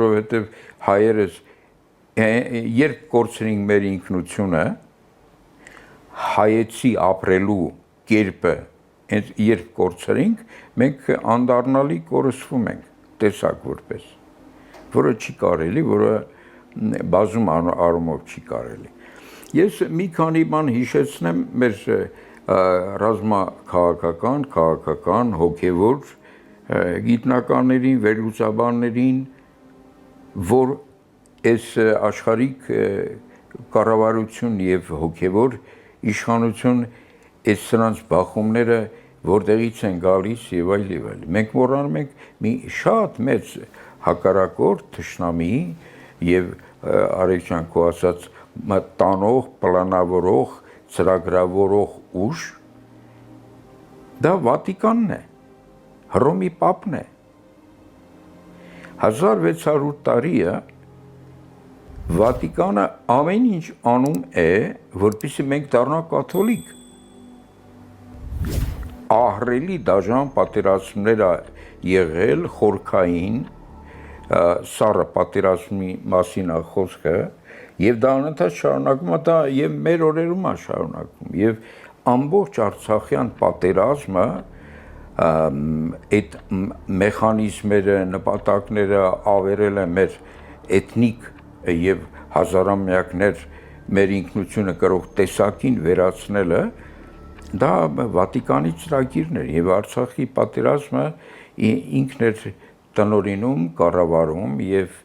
Որովհետև հայերս երբ կորցրինք մեր ինքնությունը, հայեցի ապրելու կերպը, երբ կորցրինք, մենք անդառնալի կորսվում ենք, տեսակ որպես, որը չի կարելի, որը բազում առումով չի կարելի։ Ես մի քանի բան հիշեցնեմ մեր ռազմաքաղաքական, հոգևոր գիտնականներին, վերլուծաբաններին, որ այս աշխարհիկ կառավարություն եւ հոգևոր իշխանություն այս սրանց բախումները որտեղից են գալիս եւ այլ եւ այլ։ Մենք մոռանում ենք մի շատ մեծ հակառակորդ թշնամի եւ Արեգ քո ասած տանող, պլանավորող, ծրագրավորող ուժ, դա Վատիկանն է, Հռոմի Պապն է։ 1600 տարիը Վատիկանը ամեն ինչ անում է, որպեսզի մենք դառնանք կաթոլիկ։ Ահռելի դաժան պատերազմներ եղել խորքային, սառը պատերազմի մասին է խոսքը, եւ դա անընդհատ շարունակվում է, դա եւ մեր օրերում է շարունակվում, եւ ամբողջ Արցախյան պատերազմը այդ մեխանիզմերը, նպատակները ավերել է մեր էթնիկ եւ հազարամյակներ մեր ինքնությունը կրող տեսակին վերացնելը, դա Վատիկանի ծրագիրն էր եւ Արցախի պատերազմը ինքն էր տնօրինում, կառավարում եւ